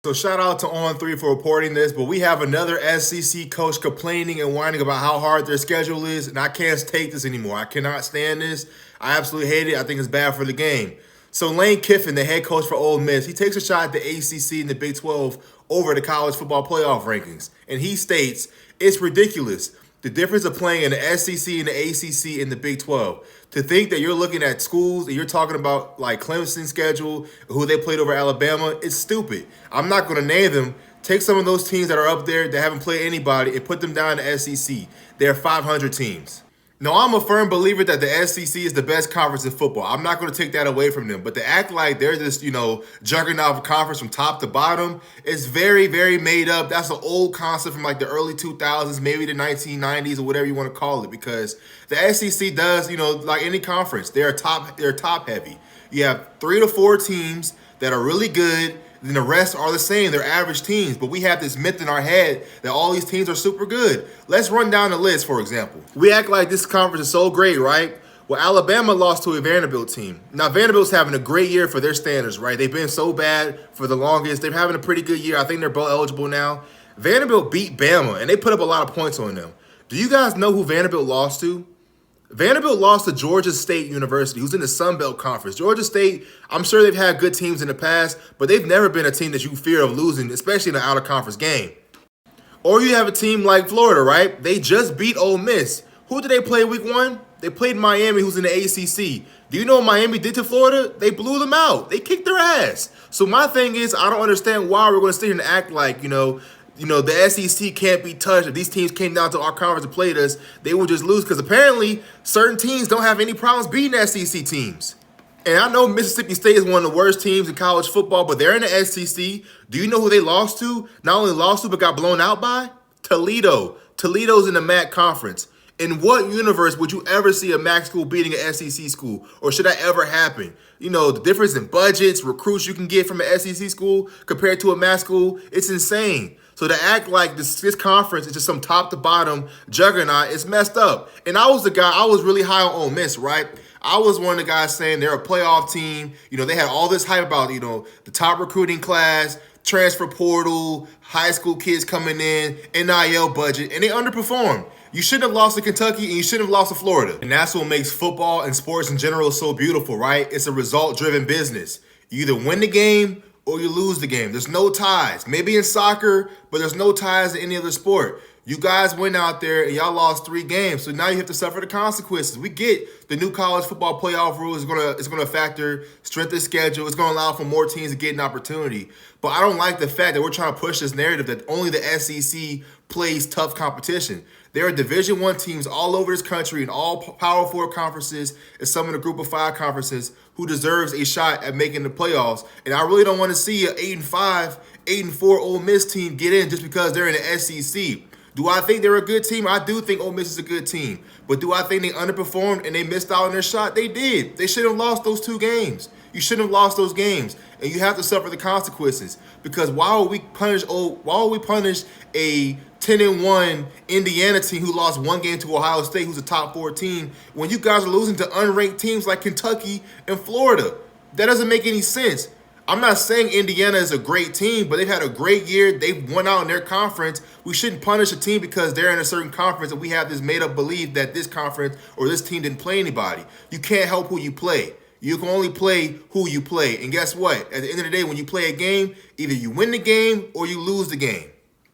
So shout out to On3 for reporting this, but we have another SEC coach complaining and whining about how hard their schedule is, and I can't take this anymore. I cannot stand this. I absolutely hate it. I think it's bad for the game. So Lane Kiffin, the head coach for Ole Miss, he takes a shot at the ACC and the Big 12 over the college football playoff rankings, and he states it's ridiculous. The difference of playing in the SEC and the ACC and the Big 12. To think that you're looking at schools and you're talking about like Clemson's schedule, who they played over Alabama, it's stupid. I'm not going to name them. Take some of those teams that are up there that haven't played anybody and put them down in the SEC. They're 500 teams. No, I'm a firm believer that the SEC is the best conference in football. I'm not going to take that away from them. But to act like they're this, juggernaut of a conference from top to bottom, it's very, very made up. That's an old concept from like the early 2000s, maybe the 1990s or whatever you want to call it. Because the SEC does, like any conference, they're top heavy. You have 3 to 4 teams that are really good. Then the rest are the same. They're average teams. But we have this myth in our head that all these teams are super good. Let's run down the list, for example. We act like this conference is so great, right? Well, Alabama lost to a Vanderbilt team. Now, Vanderbilt's having a great year for their standards, right? They've been so bad for the longest. They're having a pretty good year. I think they're both eligible now. Vanderbilt beat Bama, and they put up a lot of points on them. Do you guys know who Vanderbilt lost to? Vanderbilt lost to Georgia State University, who's in the Sun Belt Conference. Georgia State, I'm sure they've had good teams in the past, but they've never been a team that you fear of losing, especially in an out-of-conference game. Or you have a team like Florida, right? They just beat Ole Miss. Who did they play week 1? They played Miami, who's in the ACC. Do you know what Miami did to Florida? They blew them out. They kicked their ass. So my thing is, I don't understand why we're going to sit here and act like, the SEC can't be touched. If these teams came down to our conference and played us, they would just lose because apparently certain teams don't have any problems beating SEC teams. And I know Mississippi State is one of the worst teams in college football, but they're in the SEC. Do you know who they lost to? Not only lost to, but got blown out by? Toledo. Toledo's in the MAC conference. In what universe would you ever see a MAC school beating an SEC school? Or should that ever happen? The difference in budgets, recruits you can get from an SEC school compared to a MAC school, it's insane. So to act like this conference is just some top to bottom juggernaut, it's messed up. And I was really high on Ole Miss, right? I was one of the guys saying they're a playoff team. They had all this hype about, the top recruiting class, transfer portal, high school kids coming in, NIL budget, and they underperformed. You shouldn't have lost to Kentucky and you shouldn't have lost to Florida. And that's what makes football and sports in general so beautiful, right? It's a result-driven business. You either win the game or you lose the game. There's no ties. Maybe in soccer, but there's no ties in any other sport. You guys went out there and y'all lost 3 games, so now you have to suffer the consequences. We get the new college football playoff rule is gonna factor strength of schedule. It's gonna allow for more teams to get an opportunity. But I don't like the fact that we're trying to push this narrative that only the SEC plays tough competition. There are Division I teams all over this country in all Power 4 conferences and some of the Group of 5 conferences who deserves a shot at making the playoffs. And I really don't want to see an 8-5, 8-4 Ole Miss team get in just because they're in the SEC. Do I think they're a good team? I do think Ole Miss is a good team. But do I think they underperformed and they missed out on their shot? They did. They should have lost those 2 games. You shouldn't have lost those games. And you have to suffer the consequences. Because why would we punish a 10-1 Indiana team who lost 1 game to Ohio State, who's a top 4 team, when you guys are losing to unranked teams like Kentucky and Florida? That doesn't make any sense. I'm not saying Indiana is a great team, but they've had a great year. They've won out in their conference. We shouldn't punish a team because they're in a certain conference and we have this made-up belief that this conference or this team didn't play anybody. You can't help who you play. You can only play who you play. And guess what? At the end of the day, when you play a game, either you win the game or you lose the game.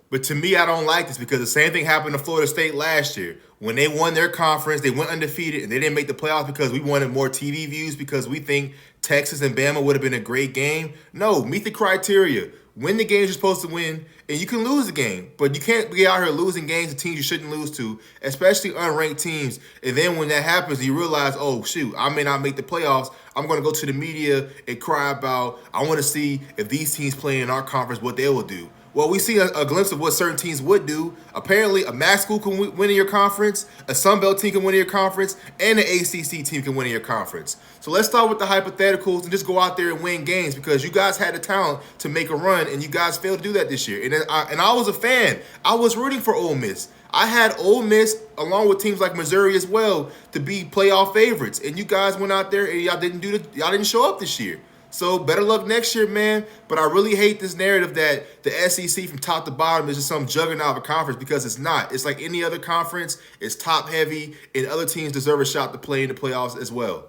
But to me, I don't like this because the same thing happened to Florida State last year. When they won their conference, they went undefeated, and they didn't make the playoffs because we wanted more TV views because we think Texas and Bama would have been a great game. No, meet the criteria. Win the games you're supposed to win, and you can lose the game. But you can't be out here losing games to teams you shouldn't lose to, especially unranked teams. And then when that happens, you realize, oh, shoot, I may not make the playoffs. I'm going to go to the media and cry about, I want to see if these teams play in our conference, what they will do. Well, we see a glimpse of what certain teams would do. Apparently, a MAC school can win in your conference, a Sun Belt team can win in your conference, and an ACC team can win in your conference. So let's start with the hypotheticals and just go out there and win games because you guys had the talent to make a run, and you guys failed to do that this year. And I was a fan. I was rooting for Ole Miss. I had Ole Miss, along with teams like Missouri as well, to be playoff favorites. And you guys went out there and y'all didn't show up this year. So better luck next year, man. But I really hate this narrative that the SEC from top to bottom is just some juggernaut of a conference, because it's not. It's like any other conference. It's top heavy, and other teams deserve a shot to play in the playoffs as well.